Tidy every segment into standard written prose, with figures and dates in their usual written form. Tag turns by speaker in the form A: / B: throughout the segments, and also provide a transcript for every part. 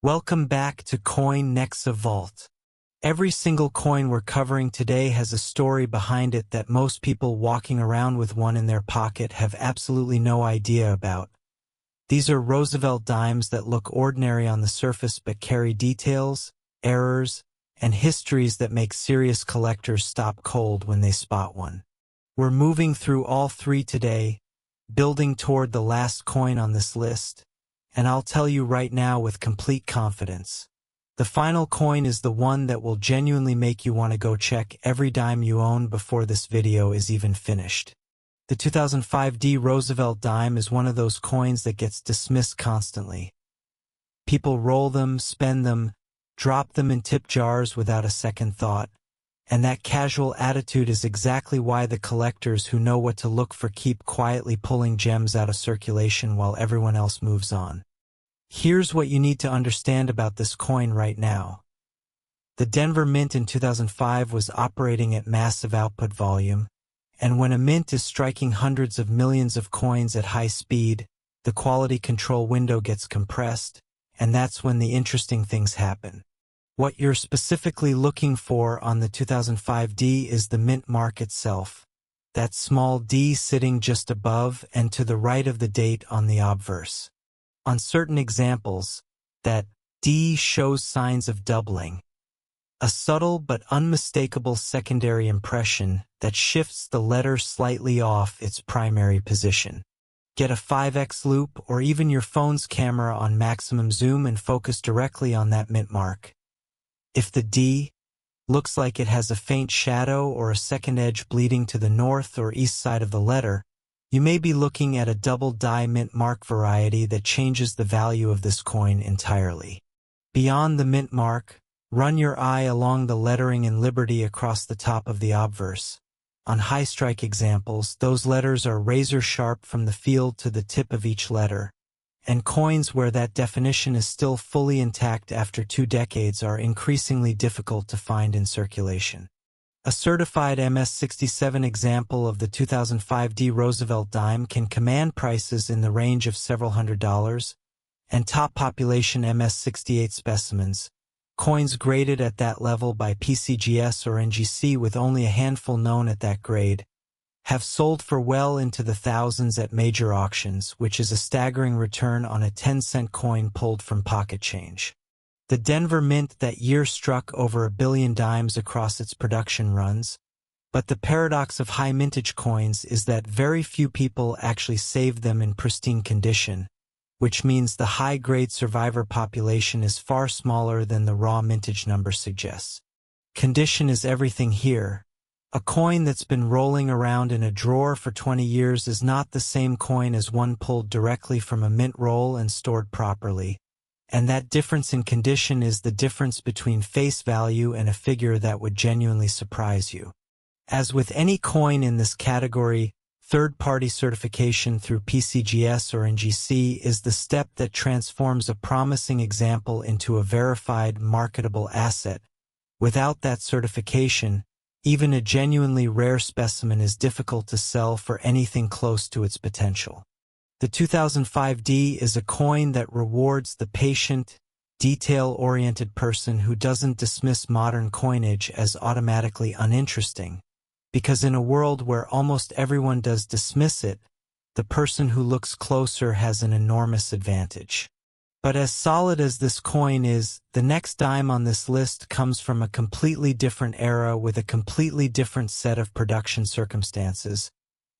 A: Welcome back to Coin Nexa Vault. Every single coin we're covering today has a story behind it that most people walking around with one in their pocket have absolutely no idea about. These are Roosevelt dimes that look ordinary on the surface but carry details, errors, and histories that make serious collectors stop cold when they spot one. We're moving through all three today, building toward the last coin on this list, and I'll tell you right now with complete confidence. The final coin is the one that will genuinely make you want to go check every dime you own before this video is even finished. The 2005 Roosevelt Dime is one of those coins that gets dismissed constantly. People roll them, spend them, drop them in tip jars without a second thought, and that casual attitude is exactly why the collectors who know what to look for keep quietly pulling gems out of circulation while everyone else moves on. Here's what you need to understand about this coin right now. The Denver Mint in 2005 was operating at massive output volume, and when a mint is striking hundreds of millions of coins at high speed, the quality control window gets compressed, and that's when the interesting things happen. What you're specifically looking for on the 2005 D is the mint mark itself, that small D sitting just above and to the right of the date on the obverse. On certain examples, that D shows signs of doubling, a subtle but unmistakable secondary impression that shifts the letter slightly off its primary position. Get a 5x loop or even your phone's camera on maximum zoom and focus directly on that mint mark. If the D looks like it has a faint shadow or a second edge bleeding to the north or east side of the letter, you may be looking at a double die mint mark variety that changes the value of this coin entirely. Beyond the mint mark, run your eye along the lettering in Liberty across the top of the obverse. On high strike examples, those letters are razor sharp from the field to the tip of each letter, and coins where that definition is still fully intact after 2 decades are increasingly difficult to find in circulation. A certified MS-67 example of the 2005 Roosevelt Dime can command prices in the range of several $100s, and top population MS-68 specimens, coins graded at that level by PCGS or NGC with only a handful known at that grade, have sold for well into the thousands at major auctions, which is a staggering return on a 10-cent coin pulled from pocket change. The Denver Mint that year struck over 1 billion dimes across its production runs, but the paradox of high mintage coins is that very few people actually saved them in pristine condition, which means the high-grade survivor population is far smaller than the raw mintage number suggests. Condition is everything here. A coin that's been rolling around in a drawer for 20 years is not the same coin as one pulled directly from a mint roll and stored properly, and that difference in condition is the difference between face value and a figure that would genuinely surprise you. As with any coin in this category, third-party certification through PCGS or NGC is the step that transforms a promising example into a verified, marketable asset. Without that certification, even a genuinely rare specimen is difficult to sell for anything close to its potential. The 2005 D is a coin that rewards the patient, detail-oriented person who doesn't dismiss modern coinage as automatically uninteresting, because in a world where almost everyone does dismiss it, the person who looks closer has an enormous advantage. But as solid as this coin is, the next dime on this list comes from a completely different era with a completely different set of production circumstances,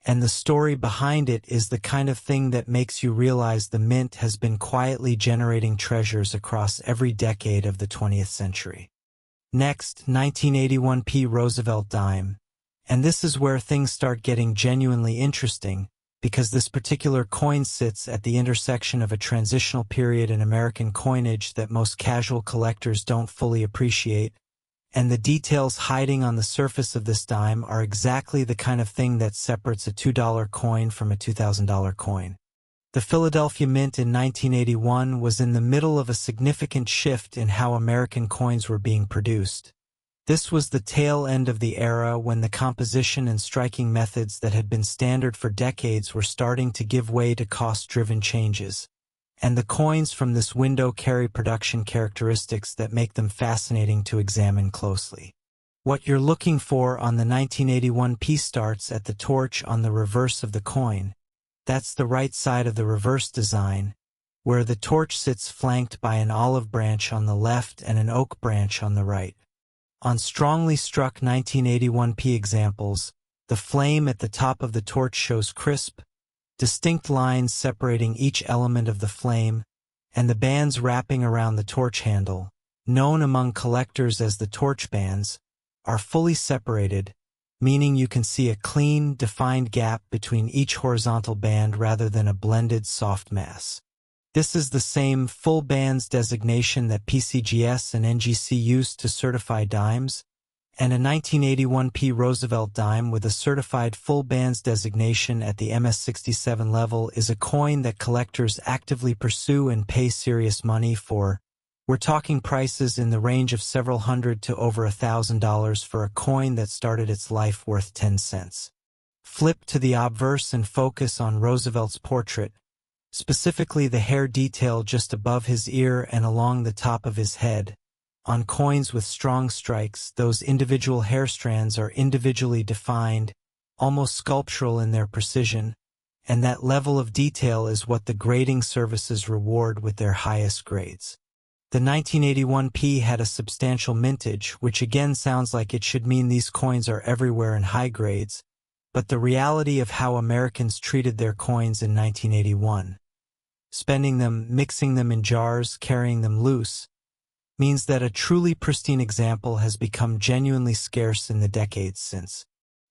A: and the story behind it is the kind of thing that makes you realize the mint has been quietly generating treasures across every decade of the 20th century. Next, 1981 Roosevelt Dime. And this is where things start getting genuinely interesting, because this particular coin sits at the intersection of a transitional period in American coinage that most casual collectors don't fully appreciate, and the details hiding on the surface of this dime are exactly the kind of thing that separates a $2 coin from a $2,000 coin. The Philadelphia Mint in 1981 was in the middle of a significant shift in how American coins were being produced. This was the tail end of the era when the composition and striking methods that had been standard for decades were starting to give way to cost-driven changes. and the coins from this window carry production characteristics that make them fascinating to examine closely. What you're looking for on the 1981 piece starts at the torch on the reverse of the coin. That's the right side of the reverse design, where the torch sits flanked by an olive branch on the left and an oak branch on the right. On strongly struck 1981p examples, the flame at the top of the torch shows crisp, distinct lines separating each element of the flame, and the bands wrapping around the torch handle, known among collectors as the torch bands, are fully separated, meaning you can see a clean, defined gap between each horizontal band rather than a blended soft mass. This is the same full bands designation that PCGS and NGC used to certify dimes, and a 1981p Roosevelt dime with a certified full bands designation at the MS67 level is a coin that collectors actively pursue and pay serious money for. We're talking prices in the range of several hundred to over $1,000 for a coin that started its life worth 10 cents. Flip to the obverse and focus on Roosevelt's portrait, specifically the hair detail just above his ear and along the top of his head. On coins with strong strikes, those individual hair strands are individually defined, almost sculptural in their precision, and that level of detail is what the grading services reward with their highest grades. The 1981p had a substantial mintage, which again sounds like it should mean these coins are everywhere in high grades, but the reality of how Americans treated their coins in 1981, spending them, mixing them in jars, carrying them loose, means that a truly pristine example has become genuinely scarce in the decades since.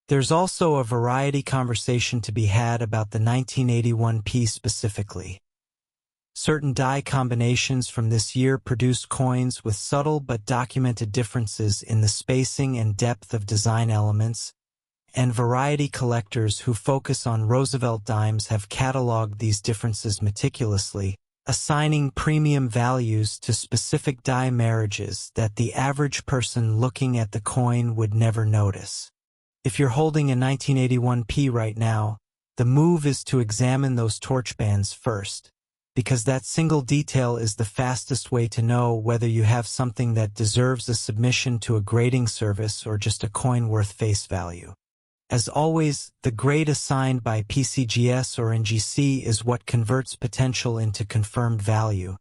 A: There's also a variety conversation to be had about the 1981p specifically. Certain die combinations from this year produce coins with subtle but documented differences in the spacing and depth of design elements, and variety collectors who focus on Roosevelt dimes have cataloged these differences meticulously, assigning premium values to specific die marriages that the average person looking at the coin would never notice. If you're holding a 1981p right now, the move is to examine those torch bands first, because that single detail is the fastest way to know whether you have something that deserves a submission to a grading service or just a coin worth face value. As always, the grade assigned by PCGS or NGC is what converts potential into confirmed value.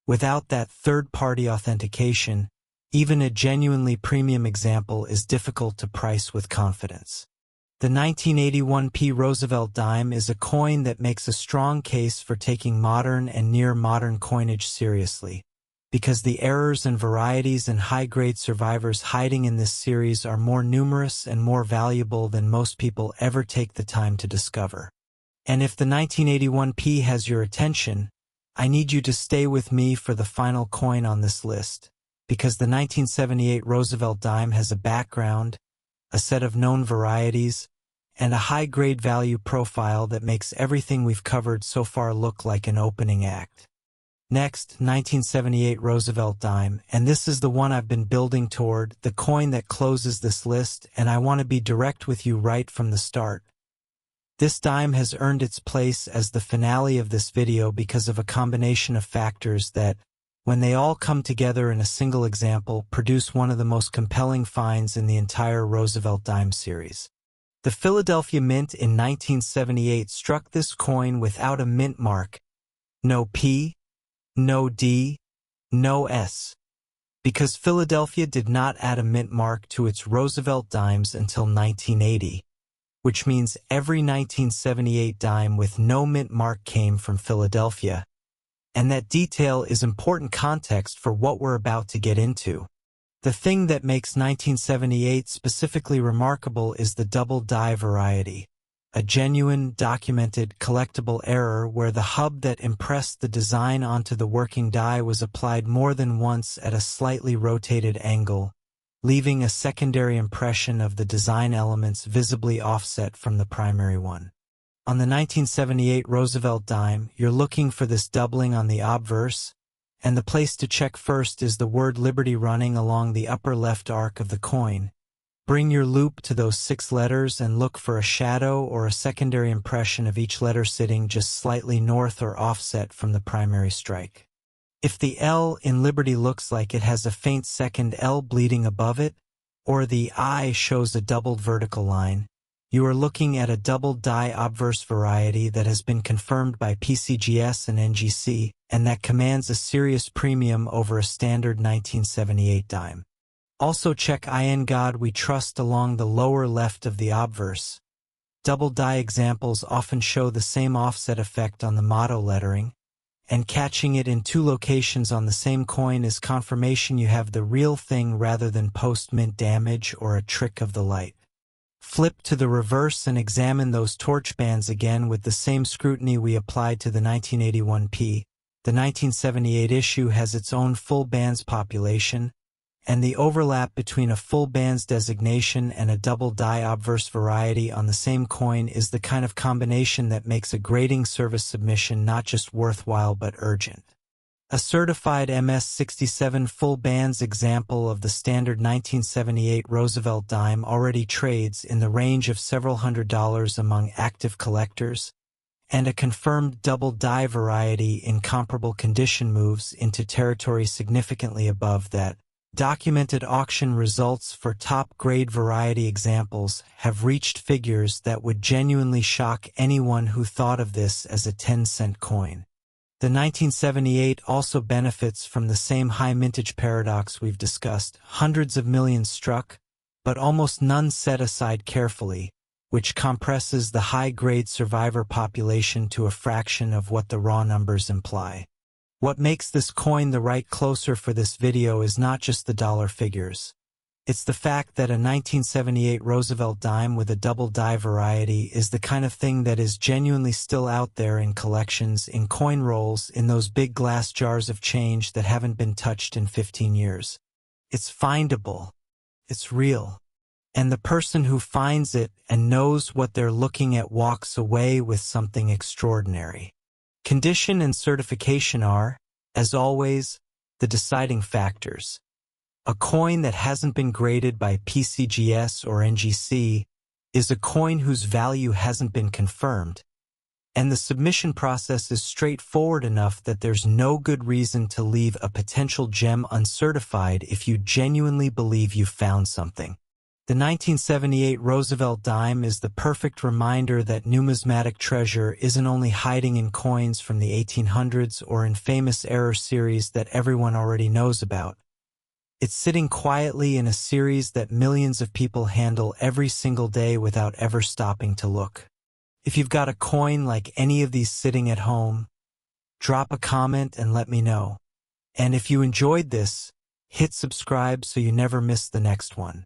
A: Without that third-party authentication, even a genuinely premium example is difficult to price with confidence. The 1981p Roosevelt dime is a coin that makes a strong case for taking modern and near-modern coinage seriously, because the errors and varieties and high-grade survivors hiding in this series are more numerous and more valuable than most people ever take the time to discover. And if the 1981p has your attention, I need you to stay with me for the final coin on this list, because the 1978 Roosevelt dime has a background, a set of known varieties, and a high-grade value profile that makes everything we've covered so far look like an opening act. Next, 1978 Roosevelt dime, and this is the one I've been building toward, the coin that closes this list, and I want to be direct with you right from the start. This dime has earned its place as the finale of this video because of a combination of factors that, when they all come together in a single example, produce one of the most compelling finds in the entire Roosevelt dime series. The Philadelphia Mint in 1978 struck this coin without a mint mark, no P, no D, no S, because Philadelphia did not add a mint mark to its Roosevelt dimes until 1980, which means every 1978 dime with no mint mark came from Philadelphia. And that detail is important context for what we're about to get into. The thing that makes 1978 specifically remarkable is the double die variety, a genuine, documented, collectible error where the hub that impressed the design onto the working die was applied more than once at a slightly rotated angle, leaving a secondary impression of the design elements visibly offset from the primary one. On the 1978 Roosevelt dime, you're looking for this doubling on the obverse, and the place to check first is the word Liberty running along the upper left arc of the coin, Bring your loupe to those 6 letters and look for a shadow or a secondary impression of each letter sitting just slightly north or offset from the primary strike. If the L in Liberty looks like it has a faint second L bleeding above it, or the I shows a doubled vertical line, you are looking at a double die obverse variety that has been confirmed by PCGS and NGC, and that commands a serious premium over a standard 1978 dime. Also check In God We Trust along the lower left of the obverse. Double die examples often show the same offset effect on the motto lettering, and catching it in 2 locations on the same coin is confirmation you have the real thing rather than post-mint damage or a trick of the light. Flip to the reverse and examine those torch bands again with the same scrutiny we applied to the 1981p. The 1978 issue has its own full bands population, and the overlap between a full bands designation and a double die obverse variety on the same coin is the kind of combination that makes a grading service submission not just worthwhile but urgent. A certified MS-67 full bands example of the standard 1978 Roosevelt Dime already trades in the range of several $100s among active collectors, and a confirmed double die variety in comparable condition moves into territory significantly above that. Documented auction results for top-grade variety examples have reached figures that would genuinely shock anyone who thought of this as a 10-cent coin. The 1978 also benefits from the same high mintage paradox we've discussed. Hundreds of millions struck, but almost none set aside carefully, which compresses the high-grade survivor population to a fraction of what the raw numbers imply. What makes this coin the right closer for this video is not just the dollar figures. It's the fact that a 1978 Roosevelt Dime with a double die variety is the kind of thing that is genuinely still out there in collections, in coin rolls, in those big glass jars of change that haven't been touched in 15 years. It's findable. It's real. And the person who finds it and knows what they're looking at walks away with something extraordinary. Condition and certification are, as always, the deciding factors. A coin that hasn't been graded by PCGS or NGC is a coin whose value hasn't been confirmed, and the submission process is straightforward enough that there's no good reason to leave a potential gem uncertified if you genuinely believe you found something. The 1978 Roosevelt Dime is the perfect reminder that numismatic treasure isn't only hiding in coins from the 1800s or in famous error series that everyone already knows about. It's sitting quietly in a series that millions of people handle every single day without ever stopping to look. If you've got a coin like any of these sitting at home, drop a comment and let me know. And if you enjoyed this, hit subscribe so you never miss the next one.